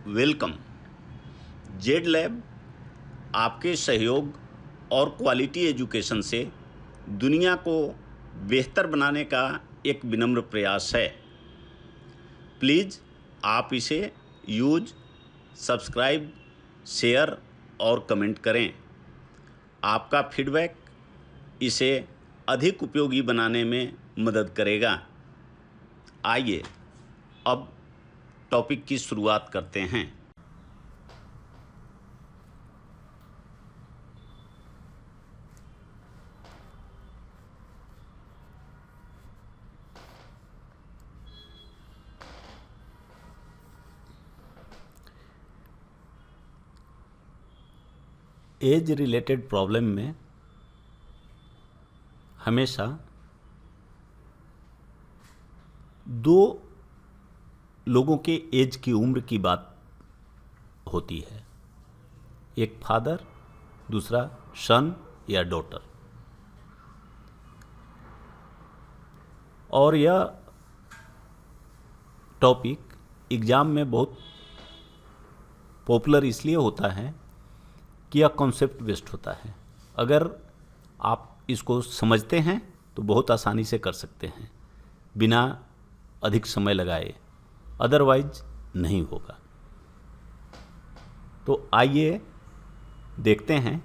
Welcome. Z lab आपके सहयोग और क्वालिटी एजुकेशन से दुनिया को बेहतर बनाने का एक विनम्र प्रयास है। प्लीज़ आप इसे यूज, सब्सक्राइब, शेयर और कमेंट करें। आपका फीडबैक इसे अधिक उपयोगी बनाने में मदद करेगा। आइए अब टॉपिक की शुरुआत करते हैं। एज रिलेटेड प्रॉब्लम में हमेशा दो लोगों के एज की उम्र की बात होती है, एक फादर, दूसरा सन या डॉटर। और यह टॉपिक एग्ज़ाम में बहुत पॉपुलर इसलिए होता है कि यह कॉन्सेप्ट बेस्ड होता है। अगर आप इसको समझते हैं तो बहुत आसानी से कर सकते हैं बिना अधिक समय लगाए, अदरवाइज नहीं होगा। तो आइए देखते हैं।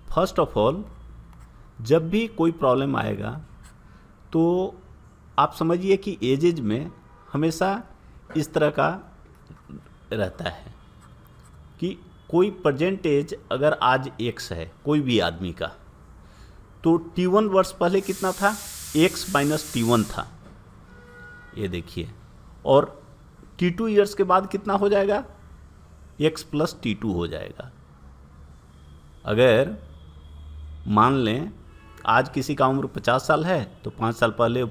फर्स्ट ऑफ ऑल, जब भी कोई प्रॉब्लम आएगा तो आप समझिए कि एजेज में हमेशा इस तरह का रहता है कि कोई प्रेजेंट एज अगर आज x है कोई भी आदमी का, तो t1 वर्ष पहले कितना था? x माइनस t1 था, ये देखिए। और t2 ईयर्स के बाद कितना हो जाएगा? x प्लस t2 हो जाएगा। अगर मान लें आज किसी का उम्र 50 साल है तो 5 साल पहले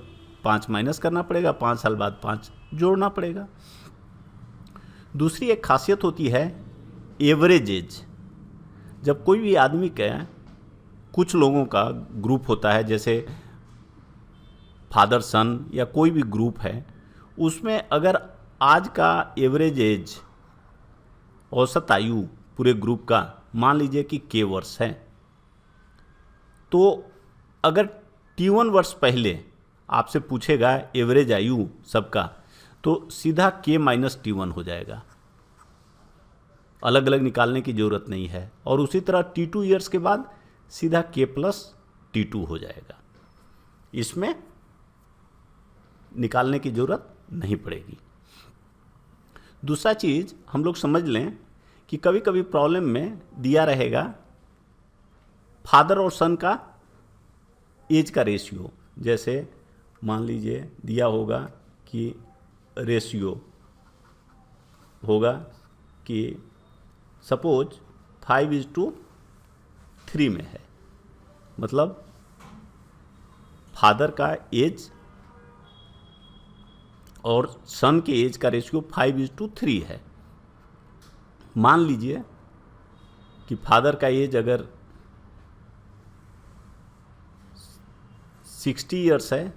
5 माइनस करना पड़ेगा, 5 साल बाद 5 जोड़ना पड़ेगा। दूसरी एक खासियत होती है एवरेज एज। जब कोई भी आदमी का, कुछ लोगों का ग्रुप होता है, जैसे फादर सन या कोई भी ग्रुप है, उसमें अगर आज का एवरेज एज, औसत आयु पूरे ग्रुप का मान लीजिए कि k वर्ष है, तो अगर t1 वर्ष पहले आपसे पूछेगा एवरेज आयु सबका, तो सीधा k माइनस t1 हो जाएगा, अलग अलग निकालने की ज़रूरत नहीं है। और उसी तरह t2 ईयर्स के बाद सीधा k प्लस t2 हो जाएगा, इसमें निकालने की ज़रूरत नहीं पड़ेगी। दूसरा चीज़ हम लोग समझ लें कि कभी कभी प्रॉब्लम में दिया रहेगा फादर और सन का एज का रेशियो। जैसे मान लीजिए दिया होगा कि रेशियो होगा कि सपोज 5:3 में है, मतलब फादर का एज और सन के एज का रेशियो 5:3 है। मान लीजिए कि फादर का एज अगर 60 ईयर्स है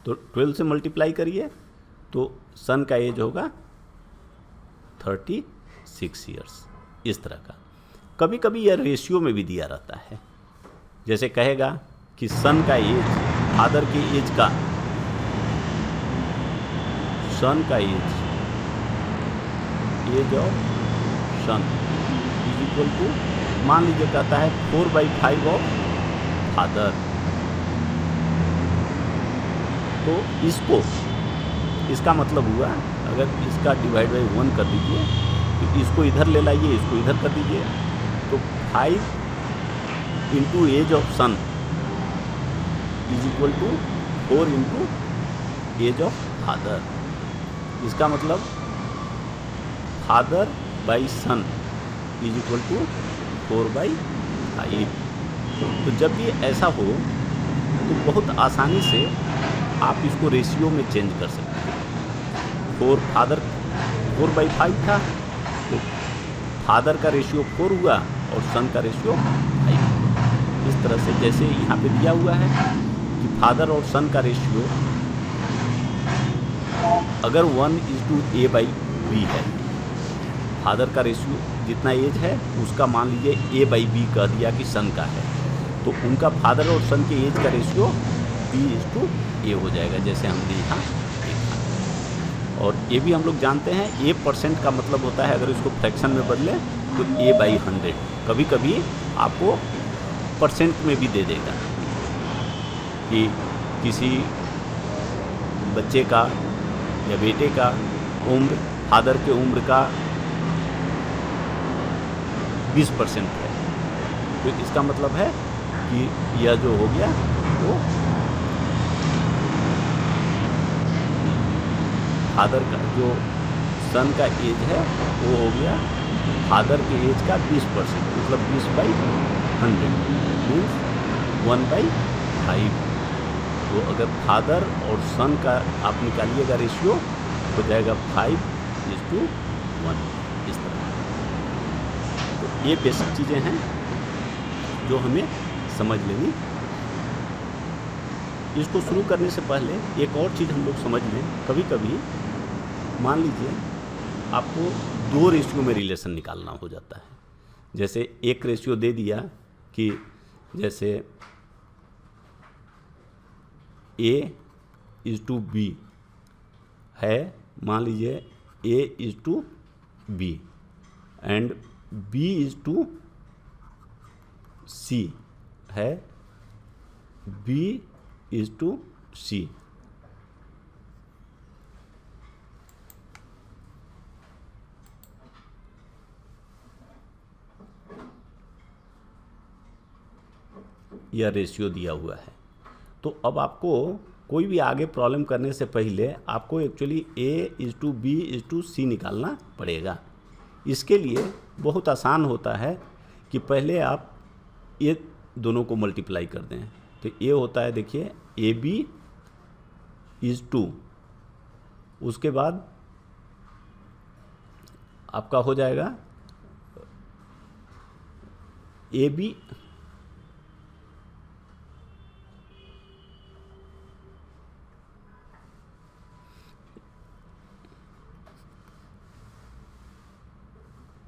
तो 12 से मल्टीप्लाई करिए तो सन का एज होगा 36 ईयर्स। इस तरह का कभी कभी यह रेशियो में भी दिया रहता है। जैसे कहेगा कि सन का एज, फादर के एज का, सन का age of son is equal to, मान लीजिए कहता है 4/5 ऑफ फादर। तो इसका मतलब हुआ, अगर इसका डिवाइड बाई 1 कर दीजिए तो इसको इधर ले लाइए, इसको इधर कर दीजिए, तो 5 into age of son is equal to 4 into age of father. इसका मतलब father by son is equal to 4/5। तो जब भी ऐसा हो तो बहुत आसानी से आप इसको रेशियो में चेंज कर सकते हैं। फादर 4/5 था तो फादर का रेशियो 4 हुआ और सन का रेशियो 5 हुआ। इस तरह से जैसे यहाँ पे दिया हुआ है कि फादर और सन का रेशियो अगर 1:a/b है, फादर का रेशियो जितना एज है उसका मान लीजिए a/b कह दिया कि सन का है, तो उनका फादर और सन के एज का रेशियो b:a हो जाएगा, जैसे हमने यहाँ देखा। और ये भी हम लोग जानते हैं a% का मतलब होता है, अगर इसको फ्रैक्शन में बदले तो a/100। कभी कभी आपको परसेंट में भी दे देगा कि किसी बच्चे का या बेटे का उम्र फादर के उम्र का 20% है, तो इसका मतलब है कि यह जो हो गया वो फादर का जो सन का एज है वो हो गया फादर के एज का 20%, मतलब 20/100 मीन्स 1/5। तो अगर फादर और सन का आप निकालिएगा रेशियो हो जाएगा 5:1 इस तरह। तो ये बेसिक चीज़ें हैं जो हमें समझ लेनी। इसको शुरू करने से पहले एक और चीज़ हम लोग समझ लें। कभी कभी मान लीजिए आपको 2 रेशियो में रिलेशन निकालना हो जाता है। जैसे एक रेशियो दे दिया कि जैसे a:b है, मान लीजिए a:b एंड b:c है, b:c। यह रेशियो दिया हुआ है। तो अब आपको कोई भी आगे प्रॉब्लम करने से पहले आपको एक्चुअली a:b:c निकालना पड़ेगा। इसके लिए बहुत आसान होता है कि पहले आप ये दोनों को मल्टीप्लाई कर दें। तो ये होता है, देखिए ab:2, उसके बाद आपका हो जाएगा ab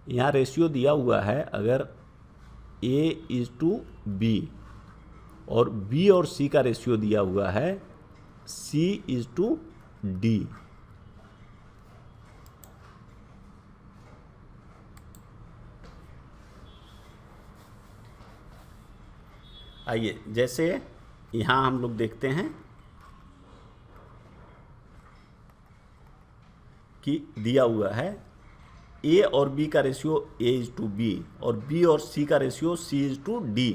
यहाँ रेशियो दिया हुआ है, अगर a:b और b और c का रेशियो दिया हुआ है c:d। आइए, जैसे यहाँ हम लोग देखते हैं कि दिया हुआ है a और b का रेशियो a:b और b और c का रेशियो c:d।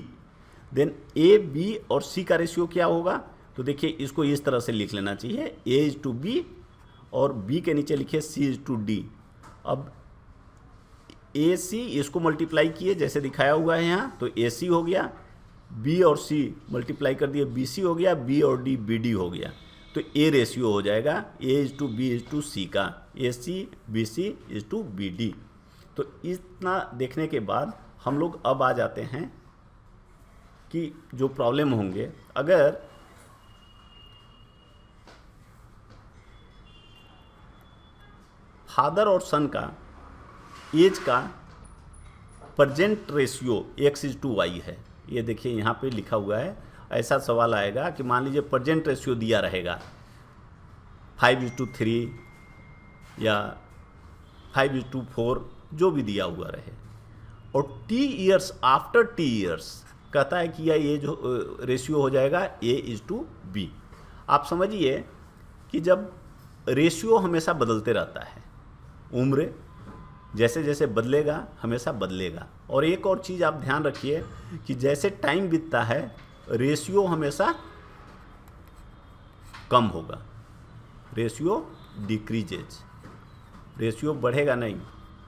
देन a, b और c का रेशियो क्या होगा? तो देखिए इसको इस तरह से लिख लेना चाहिए, a:b और b के नीचे लिखिए c:d। अब ac इसको मल्टीप्लाई किए जैसे दिखाया हुआ है यहाँ, तो ac हो गया, b और c मल्टीप्लाई कर दिए bc हो गया, b और d bd हो गया। तो a रेशियो हो जाएगा a:b:c का, ac:bc:bd। तो इतना देखने के बाद हम लोग अब आ जाते हैं कि जो प्रॉब्लम होंगे, अगर फादर और सन का एज का प्रेजेंट रेशियो x:y है। ये देखिए यहाँ पे लिखा हुआ है। ऐसा सवाल आएगा कि मान लीजिए प्रेजेंट रेशियो दिया रहेगा 5:3 या 5:4, जो भी दिया हुआ रहे, और t years after t years कहता है कि ये जो रेशियो हो जाएगा a:b। आप समझिए कि जब रेशियो हमेशा बदलते रहता है, उम्र जैसे जैसे बदलेगा हमेशा बदलेगा। और एक और चीज़ आप ध्यान रखिए कि जैसे टाइम बीतता है रेशियो हमेशा कम होगा, रेशियो डिक्रीजेज, रेशियो बढ़ेगा नहीं।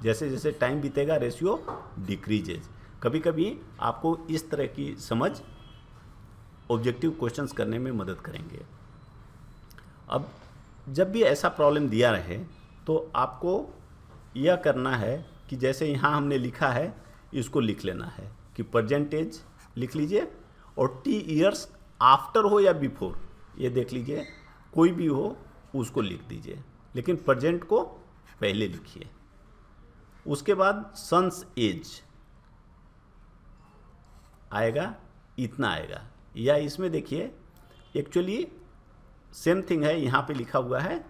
जैसे जैसे टाइम बीतेगा रेशियो डिक्रीजेज। कभी कभी आपको इस तरह की समझ ऑब्जेक्टिव क्वेश्चंस करने में मदद करेंगे। अब जब भी ऐसा प्रॉब्लम दिया रहे तो आपको यह करना है कि जैसे यहाँ हमने लिखा है इसको लिख लेना है कि परसेंटेज लिख लीजिए, और टी ईयर्स आफ्टर हो या बिफोर, ये देख लीजिए, कोई भी हो उसको लिख दीजिए। लेकिन प्रेजेंट को पहले लिखिए। उसके बाद सन्स एज आएगा, इतना आएगा। या इसमें देखिए एक्चुअली सेम थिंग है, यहाँ पे लिखा हुआ है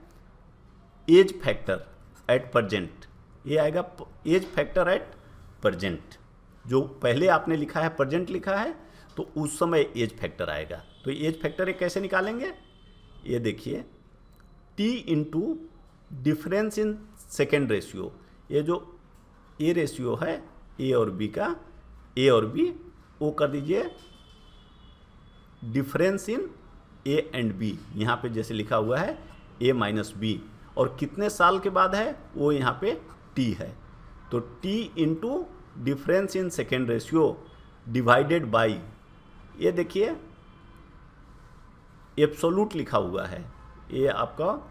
एज फैक्टर एट प्रेजेंट, ये आएगा एज फैक्टर एट प्रेजेंट। जो पहले आपने लिखा है प्रेजेंट लिखा है तो उस समय एज फैक्टर आएगा। तो एज फैक्टर ये कैसे निकालेंगे, ये देखिए t into difference in second ratio, ये जो ए रेशियो है ए और बी का, ए और बी वो कर दीजिए difference in A and B, यहाँ पे जैसे लिखा हुआ है ए माइनस बी, और कितने साल के बाद है वो यहाँ पे t है। तो t into difference in second ratio divided by, ये देखिए एब्सोल्यूट लिखा हुआ है, ये आपका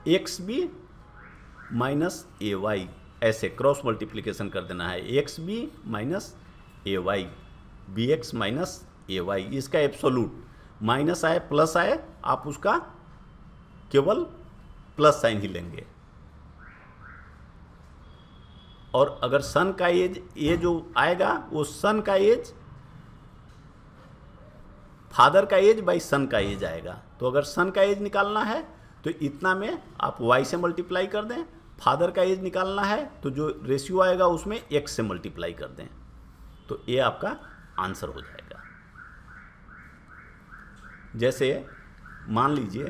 एक्स बी माइनस ए वाई, ऐसे क्रॉस मल्टीप्लिकेशन कर देना है, एक्स बी माइनस ए वाई, बी एक्स माइनस ए वाई, इसका एब्सोल्यूट, माइनस आए प्लस आए आप उसका केवल प्लस साइन ही लेंगे। और अगर सन का एज, ये जो आएगा वो सन का एज फादर का एज बाई सन का एज आएगा। तो अगर सन का एज निकालना है तो इतना में आप y से मल्टीप्लाई कर दें, फादर का एज निकालना है तो जो रेशियो आएगा उसमें x से मल्टीप्लाई कर दें, तो ये आपका आंसर हो जाएगा। जैसे मान लीजिए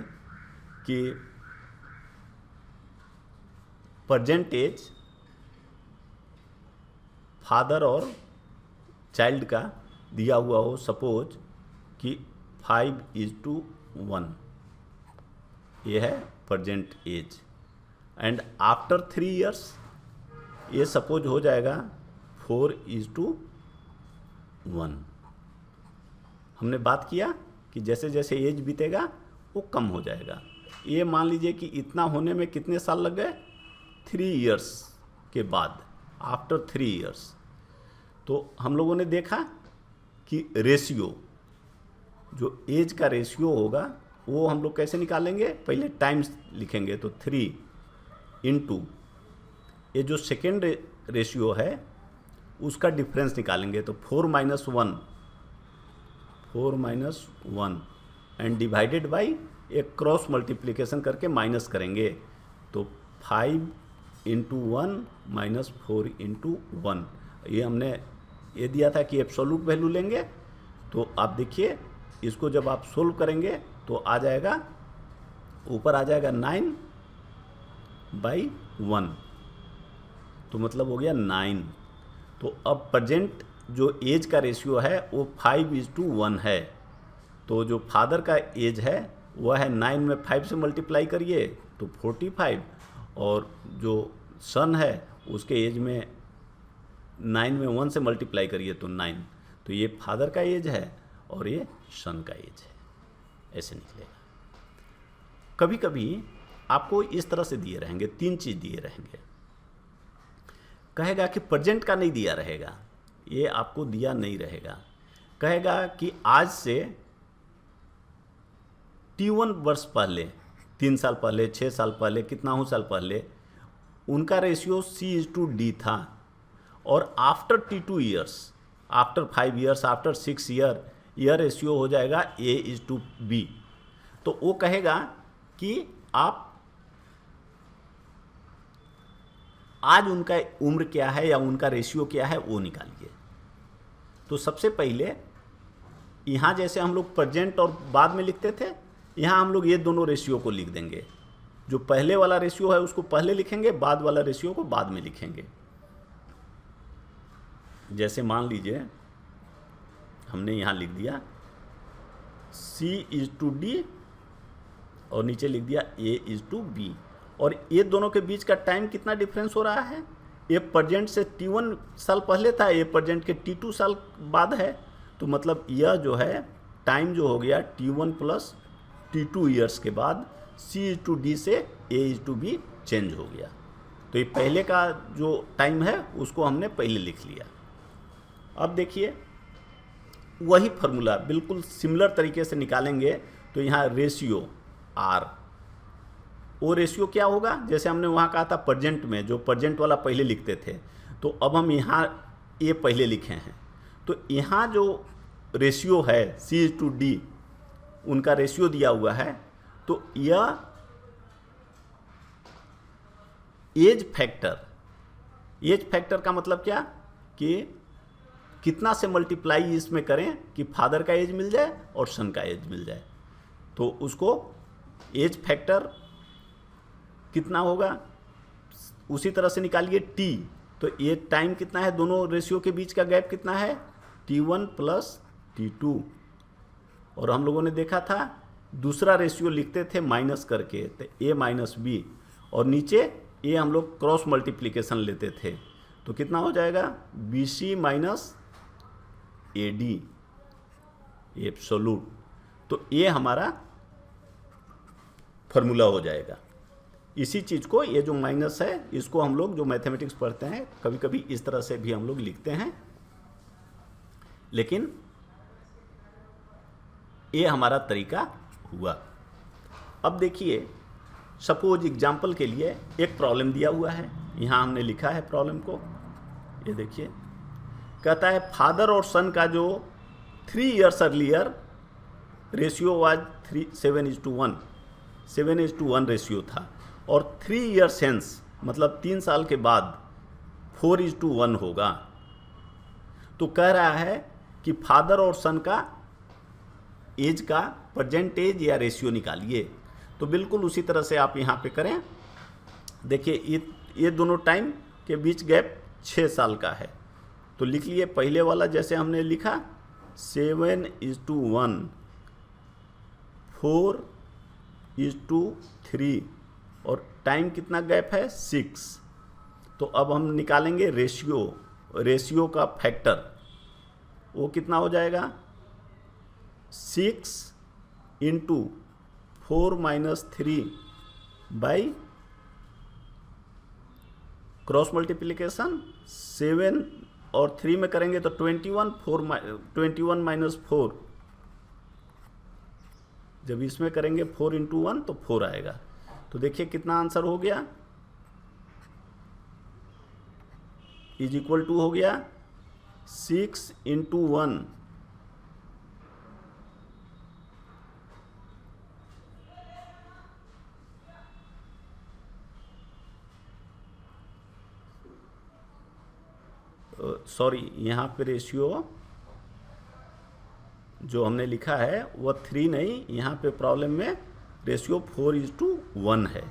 कि प्रेजेंट एज फादर और चाइल्ड का दिया हुआ हो, सपोज कि 5:1, ये है present age, and after 3 years ये सपोज हो जाएगा 4:1। हमने बात किया कि जैसे जैसे एज बीतेगा वो कम हो जाएगा। ये मान लीजिए कि इतना होने में कितने साल लग गए, 3 इयर्स के बाद, आफ्टर 3 इयर्स। तो हम लोगों ने देखा कि रेशियो, जो एज का रेशियो होगा वो हम लोग कैसे निकालेंगे, पहले टाइम्स लिखेंगे, तो 3 इंटू ये जो सेकेंड रेशियो है उसका डिफरेंस निकालेंगे, तो 4 माइनस 1 एंड डिवाइडेड बाई एक क्रॉस मल्टीप्लिकेशन करके माइनस करेंगे, तो 5 इंटू 1 माइनस 4 इंटू 1। ये हमने ये दिया था कि एब्सोल्यूट वैल्यू लेंगे, तो आप देखिए इसको जब आप सोल्व करेंगे तो आ जाएगा, ऊपर आ जाएगा 9/1, तो मतलब हो गया 9। तो अब प्रेजेंट जो एज का रेशियो है वो 5:1 है, तो जो फादर का एज है वह है 9 में 5 से मल्टीप्लाई करिए तो 45, और जो सन है उसके एज में 9 में 1 से मल्टीप्लाई करिए तो 9। तो ये फादर का एज है और ये सन का एज है, ऐसे निकलेगा। कभी कभी आपको इस तरह से दिए रहेंगे, 3 चीज़ दिए रहेंगे, कहेगा कि प्रेजेंट का नहीं दिया रहेगा, ये आपको दिया नहीं रहेगा, कहेगा कि आज से T1 वर्ष पहले, 3 साल पहले, 6 साल पहले, कितना हो साल पहले उनका रेशियो C/D था, और after T2 years, after 5 years, after 6 year, यह रेशियो हो जाएगा A/B। तो वो कहेगा कि आप आज उनका उम्र क्या है या उनका रेशियो क्या है वो निकालिए। तो सबसे पहले यहाँ जैसे हम लोग प्रेजेंट और बाद में लिखते थे, यहाँ हम लोग ये दोनों रेशियो को लिख देंगे। जो पहले वाला रेशियो है उसको पहले लिखेंगे, बाद वाला रेशियो को बाद में लिखेंगे। जैसे मान लीजिए हमने यहाँ लिख दिया C/D और नीचे लिख दिया A/B, और ये दोनों के बीच का टाइम कितना डिफरेंस हो रहा है, ये प्रेजेंट से T1 साल पहले था, ये प्रेजेंट के T2 साल बाद है, तो मतलब यह जो है टाइम जो हो गया T1 प्लस T2 ईयर्स के बाद C/D से A/B चेंज हो गया। तो ये पहले का जो टाइम है उसको हमने पहले लिख लिया। अब देखिए वही फार्मूला बिल्कुल सिमिलर तरीके से निकालेंगे, तो यहाँ रेशियो R वो रेशियो क्या होगा, जैसे हमने वहाँ कहा था प्रेजेंट में, जो प्रेजेंट वाला पहले लिखते थे, तो अब हम यहाँ ये पहले लिखे हैं। तो यहाँ जो रेशियो है C/D, उनका रेशियो दिया हुआ है, तो यह एज फैक्टर का मतलब क्या कि कितना से मल्टीप्लाई इसमें करें कि फादर का एज मिल जाए और सन का एज मिल जाए। तो उसको एज फैक्टर कितना होगा उसी तरह से निकालिए T। तो ये टाइम कितना है, दोनों रेशियो के बीच का गैप कितना है, T1 प्लस T2। और हम लोगों ने देखा था दूसरा रेशियो लिखते थे माइनस करके, तो A माइनस बी, और नीचे ये हम लोग क्रॉस मल्टीप्लिकेशन लेते थे, तो कितना हो जाएगा BC माइनस AD एब्सोल्यूट। तो ये हमारा फॉर्मूला हो जाएगा। इसी चीज़ को, ये जो माइनस है, इसको हम लोग जो मैथमेटिक्स पढ़ते हैं कभी कभी इस तरह से भी हम लोग लिखते हैं, लेकिन ये हमारा तरीका हुआ। अब देखिए, सपोज एग्जाम्पल के लिए एक प्रॉब्लम दिया हुआ है, यहाँ हमने लिखा है प्रॉब्लम को, ये देखिए, कहता है फादर और सन का जो 3 years earlier ratio was 7:1 ratio था, और 3 years हेंस मतलब 3 साल के बाद 4:1 होगा। तो कह रहा है कि फादर और सन का एज का प्रेजेंट एज या रेशियो निकालिए। तो बिल्कुल उसी तरह से आप यहाँ पे करें। देखिए, ये दोनों टाइम के बीच गैप 6 साल का है, तो लिख लिए पहले वाला जैसे हमने लिखा 7:1, 4:3, और टाइम कितना गैप है 6। तो अब हम निकालेंगे रेशियो का फैक्टर, वो कितना हो जाएगा 6 × 4 - 3 बाई क्रॉस मल्टीप्लिकेशन 7 और 3 में करेंगे तो 21 - 4, जब इसमें करेंगे 4 × 1 तो 4 आएगा। तो देखिए कितना आंसर हो गया, इज इक्वल टू हो गया 6 × 1 सॉरी, यहाँ पे रेशियो जो हमने लिखा है वह 3 नहीं, यहाँ पे प्रॉब्लम में रेशियो 4:1 है।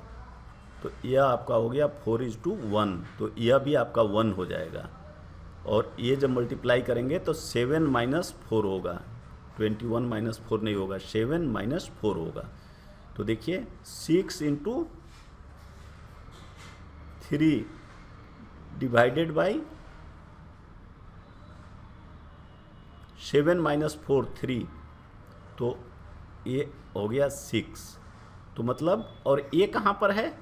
तो यह आपका हो गया 4:1, तो यह भी आपका 1 हो जाएगा। और ये जब मल्टीप्लाई करेंगे तो 7 - 4 होगा, 21 - 4 नहीं होगा, 7 - 4 होगा। तो देखिए 6 × 3 डिवाइडेड बाई 7 - 4 3, तो ये हो गया 6। तो मतलब, और ये कहाँ पर है,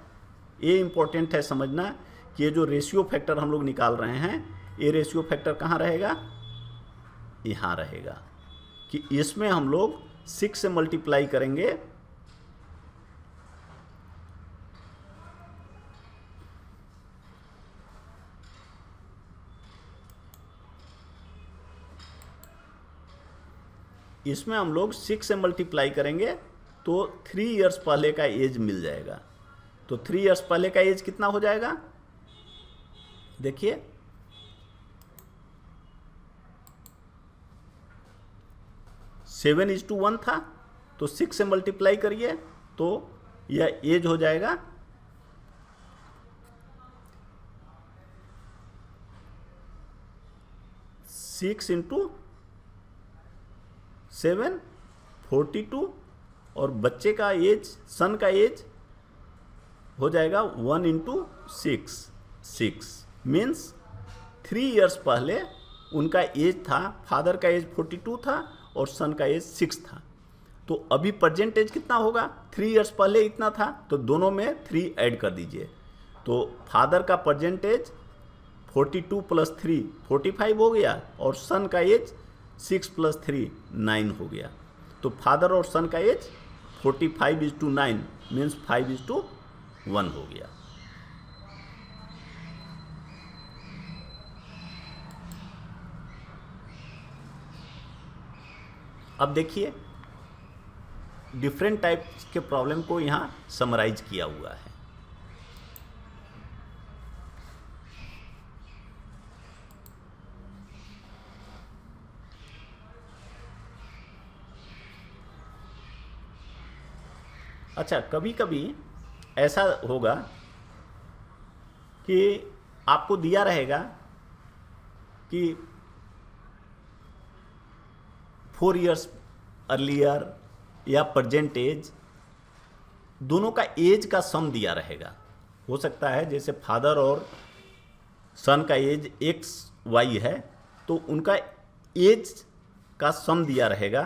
ये इम्पोर्टेंट है समझना कि ये जो रेशियो फैक्टर हम लोग निकाल रहे हैं, ये रेशियो फैक्टर कहाँ रहेगा, यहाँ रहेगा, कि इसमें हम लोग 6 से मल्टीप्लाई करेंगे इसमें हम लोग 6 से मल्टीप्लाई करेंगे तो 3 years पहले का एज मिल जाएगा। तो 3 years पहले का एज कितना हो जाएगा, देखिए 7:1 था, तो 6 से मल्टीप्लाई करिए तो यह एज हो जाएगा 6 × 7 42, और बच्चे का एज, सन का एज हो जाएगा 1 × 6 मीन्स 3 years पहले उनका एज था, फादर का एज 42 था और सन का एज 6 था। तो अभी प्रेजेंट एज कितना होगा, 3 years पहले इतना था, तो दोनों में 3 ऐड कर दीजिए। तो फादर का प्रेजेंट एज 42 + 3 45 हो गया, और सन का एज 6 + 3 9 हो गया। तो फादर और सन का एज 45:9 मीन्स 5:9 1 हो गया। अब देखिए डिफरेंट टाइप्स के प्रॉब्लम को यहाँ समराइज किया हुआ है। अच्छा, कभी कभी ऐसा होगा कि आपको दिया रहेगा कि 4 इयर्स अर्लियर या प्रेजेंट एज, दोनों का एज का सम दिया रहेगा। हो सकता है जैसे फादर और सन का एज एक्स वाई है, तो उनका एज का सम दिया रहेगा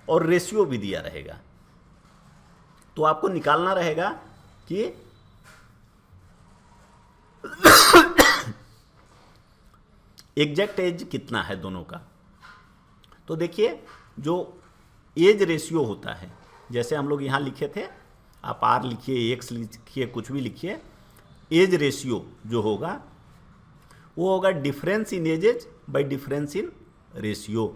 और रेशियो भी दिया रहेगा। तो आपको निकालना रहेगा कि एग्जैक्ट एज कितना है दोनों का। तो देखिए जो एज रेशियो होता है, जैसे हम लोग यहाँ लिखे थे, आप आर लिखिए, एक्स लिखिए, कुछ भी लिखिए, एज रेशियो जो होगा वो होगा difference in ages by difference in ratio,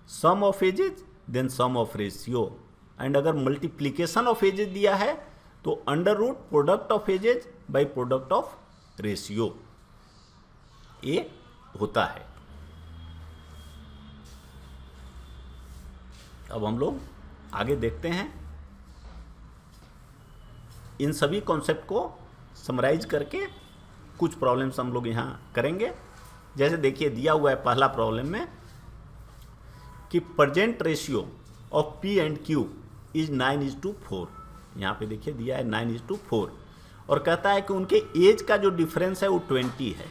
sum of ages then sum of ratio. And अगर मल्टीप्लीकेशन ऑफ एजेज दिया है तो under root product of ages by product of ratio, ये होता है। अब हम लोग आगे देखते हैं, इन सभी कॉन्सेप्ट को समराइज करके कुछ प्रॉब्लम्स हम लोग यहाँ करेंगे। जैसे देखिए दिया हुआ है पहला प्रॉब्लम में कि present ratio of P and Q is 9:4। यहाँ पे देखिए दिया है 9:4 और कहता है कि उनके एज का जो डिफरेंस है वो 20 है।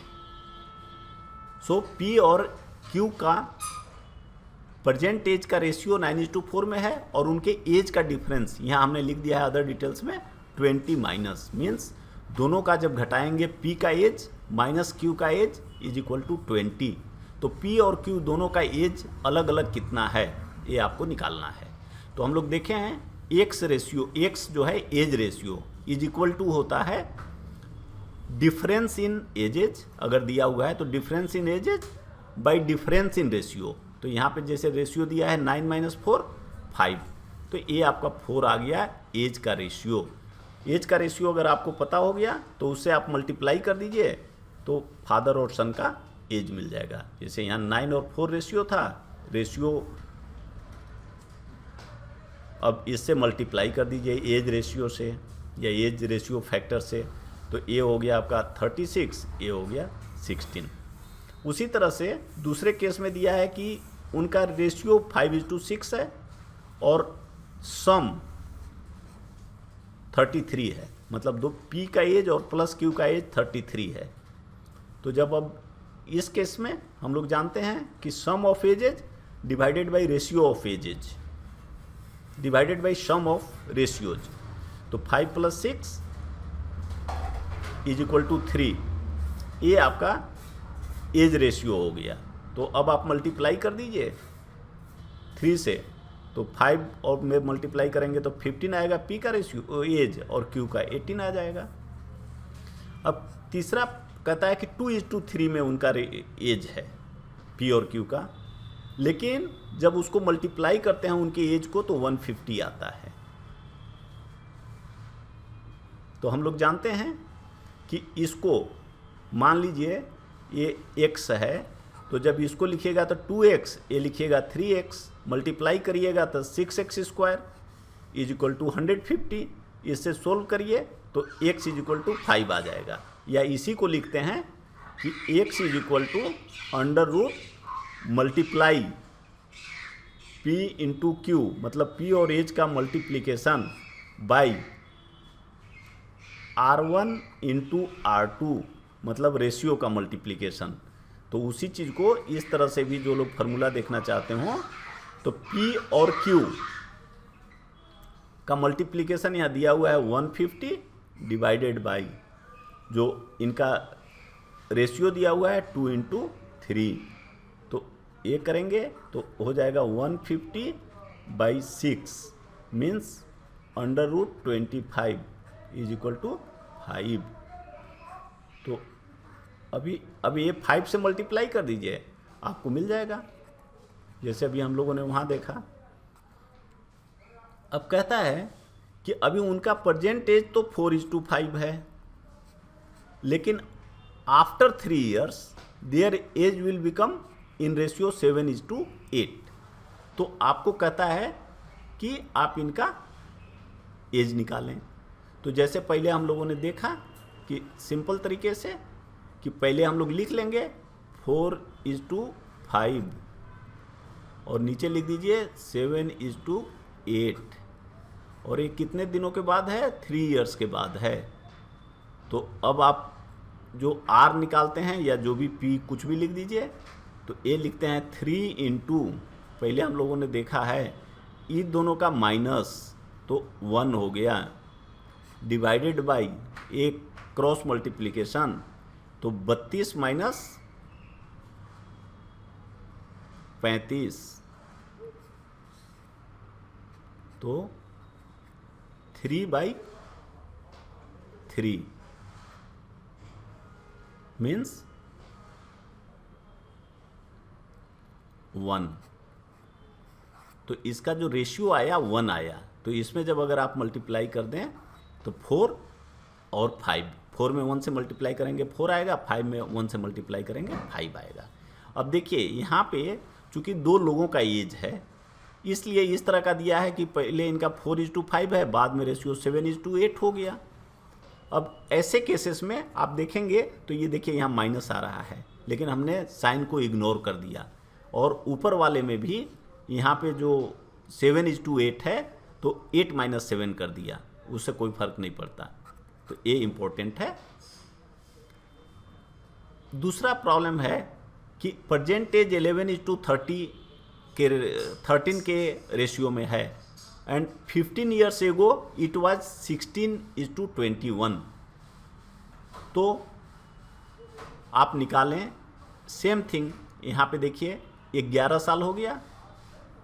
सो पी और क्यू का प्रेजेंट एज का रेशियो 9:4 में है और उनके एज का डिफरेंस यहाँ हमने लिख दिया है अदर डिटेल्स में 20 माइनस, मीन्स दोनों का जब घटाएंगे पी का एज माइनस क्यू का एज इज इक्वल टू 20। तो पी और क्यू दोनों का एज अलग अलग कितना है ये आपको निकालना है। तो हम लोग देखे हैं एक्स रेशियो, एक्स जो है age ratio is equal to होता है डिफरेंस इन एजेज, अगर दिया हुआ है तो difference in ages by difference in ratio. तो यहाँ पे जैसे रेशियो दिया है 9 - 4 5, तो ये आपका 4 आ गया एज का रेशियो। एज का रेशियो अगर आपको पता हो गया तो उससे आप मल्टीप्लाई कर दीजिए तो फादर और सन का एज मिल जाएगा। जैसे यहाँ 9 और 4 रेशियो था, रेशियो अब इससे मल्टीप्लाई कर दीजिए एज रेशियो से या एज रेशियो फैक्टर से, तो ए हो गया आपका 36, ए हो गया 16। उसी तरह से दूसरे केस में दिया है कि उनका रेशियो 5:6 है और सम 33 है, मतलब दो पी का एज और प्लस क्यू का एज 33 है। तो जब अब इस केस में हम लोग जानते हैं कि sum of ages divided by ratio of ages divided by sum of ratios, तो 5 + 6 इज इक्वल टू 3, ये आपका एज रेशियो हो गया। तो अब आप मल्टीप्लाई कर दीजिए 3 से, तो 5 और में मल्टीप्लाई करेंगे तो 15 आएगा पी का रेशियो एज और क्यू का 18 आ जाएगा। अब तीसरा कहता है कि 2:3 में उनका एज है पी और क्यू का, लेकिन जब उसको मल्टीप्लाई करते हैं उनके एज को तो 150 आता है। तो हम लोग जानते हैं कि इसको मान लीजिए ये x है, तो जब इसको लिखिएगा तो 2x, ये लिखिएगा 3x, मल्टीप्लाई करिएगा तो 6x² इज इक्वल टू 150। इससे सोल्व करिए तो x इज इक्वल टू 5 आ जाएगा। या इसी को लिखते हैं कि x is equal to under root multiply p into Q, मतलब p और h का multiplication by R1 into R2, मतलब रेशियो का मल्टीप्लिकेशन। तो उसी चीज़ को इस तरह से भी जो लोग फार्मूला देखना चाहते हो तो P और Q का मल्टीप्लिकेशन यहाँ दिया हुआ है 150 डिवाइडेड बाई जो इनका रेशियो दिया हुआ है 2:3। तो ये करेंगे तो हो जाएगा 150/6 means under root 25 is equal to 5। तो अभी ये 5 से मल्टीप्लाई कर दीजिए, आपको मिल जाएगा, जैसे अभी हम लोगों ने वहाँ देखा। अब कहता है कि अभी उनका प्रेजेंट एज तो 4:5 है, लेकिन after 3 years their age will become in ratio 7:8। तो आपको कहता है कि आप इनका एज निकालें। तो जैसे पहले हम लोगों ने देखा कि सिंपल तरीके से कि पहले हम लोग लिख लेंगे 4:5 और नीचे लिख दीजिए 7:8, और ये कितने दिनों के बाद है? 3 years के बाद है। तो अब आप जो R निकालते हैं या जो भी P कुछ भी लिख दीजिए, तो ये लिखते हैं 3 इंटू, पहले हम लोगों ने देखा है इन दोनों का माइनस, तो 1 हो गया, डिवाइडेड बाई एक क्रॉस मल्टीप्लिकेशन, तो 32 माइनस 35, तो 3/3 मीन्स 1। तो इसका जो रेशियो आया 1 आया। तो इसमें जब अगर आप मल्टीप्लाई कर दें तो 4 और 5, 4 में 1 से मल्टीप्लाई करेंगे 4 आएगा, 5 में 1 से मल्टीप्लाई करेंगे 5 आएगा। अब देखिए यहाँ पे चूंकि 2 लोगों का एज है, इसलिए इस तरह का दिया है कि पहले इनका 4:5 है, बाद में रेशियो 7:8 हो गया। अब ऐसे केसेस में आप देखेंगे तो ये देखिए यहाँ माइनस आ रहा है, लेकिन हमने साइन को इग्नोर कर दिया, और ऊपर वाले में भी यहाँ पे जो 7:8 है तो 8 - 7 कर दिया, उससे कोई फर्क नहीं पड़ता। तो ये इम्पोर्टेंट है। दूसरा प्रॉब्लम है कि परसेंटेज 11:13 के रेशियो में है, एंड 15 years एगो इट वाज 16:21। तो आप निकालें सेम थिंग, यहाँ पे देखिए 11 साल हो गया,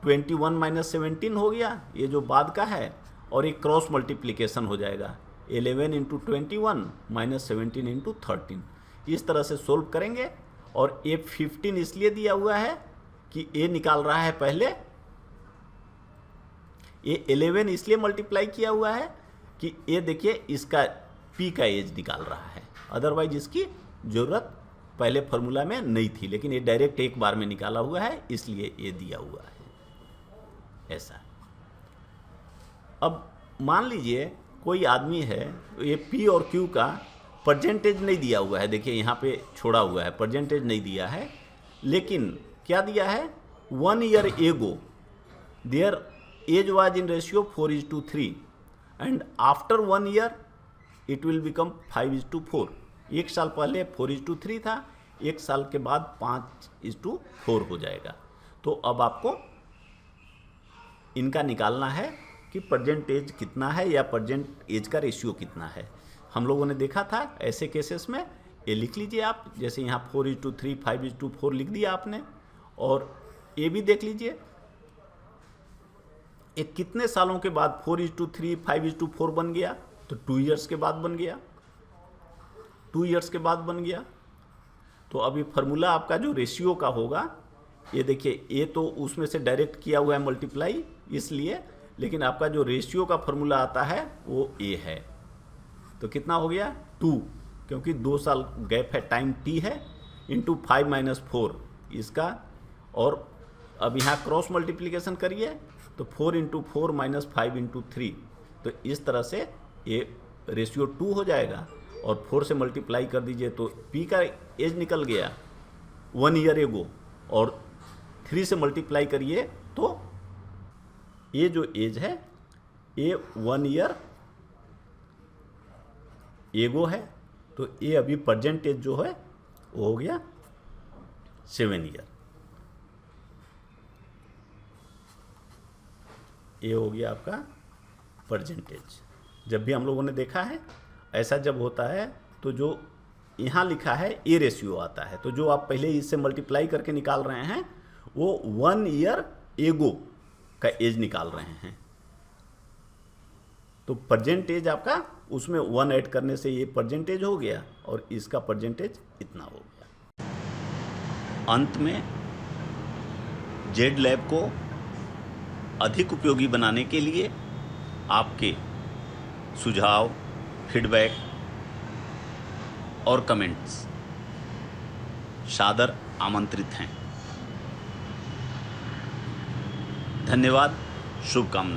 21 - 17 हो गया, ये जो बाद का है, और एक क्रॉस मल्टीप्लिकेशन हो जाएगा 11 × 21 - 17 × 13। इस तरह से सोल्व करेंगे। और ये 15 इसलिए दिया हुआ है कि ये निकाल रहा है पहले, ये 11 इसलिए मल्टीप्लाई किया हुआ है कि ये देखिए इसका P का एज निकाल रहा है, अदरवाइज इसकी ज़रूरत पहले फार्मूला में नहीं थी, लेकिन ये डायरेक्ट एक बार में निकाला हुआ है, इसलिए ये दिया हुआ है ऐसा। अब मान लीजिए कोई आदमी है, ये P और Q का परसेंटेज नहीं दिया हुआ है, देखिए यहाँ पे छोड़ा हुआ है, परसेंटेज नहीं दिया है, लेकिन क्या दिया है 1 year ago their age was in ratio 4:3 and after 1 year it will become 5:4। एक साल पहले 4:3 था, एक साल के बाद 5:4 हो जाएगा। तो अब आपको इनका निकालना है कि प्रेजेंट एज कितना है या प्रेजेंट एज का रेशियो कितना है। हम लोगों ने देखा था ऐसे केसेस में, ये लिख लीजिए आप, जैसे यहाँ 4:3 5:4 लिख दिया आपने, और ये भी देख लीजिए ये कितने सालों के बाद 4:3 5:4 बन गया, तो 2 years के बाद बन गया, 2 years के बाद बन गया। तो अभी फार्मूला आपका जो रेशियो का होगा, ये देखिए ये तो उसमें से डायरेक्ट किया हुआ है मल्टीप्लाई इसलिए, लेकिन आपका जो रेशियो का फार्मूला आता है वो ए है। तो कितना हो गया 2, क्योंकि 2 साल गैप है, टाइम टी है, इंटू 5 - 4 इसका, और अब यहाँ क्रॉस मल्टीप्लिकेशन करिए तो 4 × 4 - 5 × 3, तो इस तरह से ये रेशियो 2 हो जाएगा, और 4 से मल्टीप्लाई कर दीजिए तो P का एज निकल गया 1 year एगो, और 3 से मल्टीप्लाई करिए तो ये जो एज है ये 1 year एगो है, तो ये अभी प्रेजेंट एज जो है वो हो गया 7 year। ये हो गया आपका परसेंटेज। जब भी हम लोगों ने देखा है ऐसा जब होता है तो जो यहाँ लिखा है ए रेशियो आता है, तो जो आप पहले इससे मल्टीप्लाई करके निकाल रहे हैं वो 1 year एगो का एज निकाल रहे हैं। तो परसेंटेज आपका उसमें 1 ऐड करने से ये परसेंटेज हो गया और इसका परसेंटेज इतना हो गया। अंत में जेड लैब को अधिक उपयोगी बनाने के लिए आपके सुझाव, फीडबैक और कमेंट्स सादर आमंत्रित हैं। धन्यवाद, शुभकामनाएं।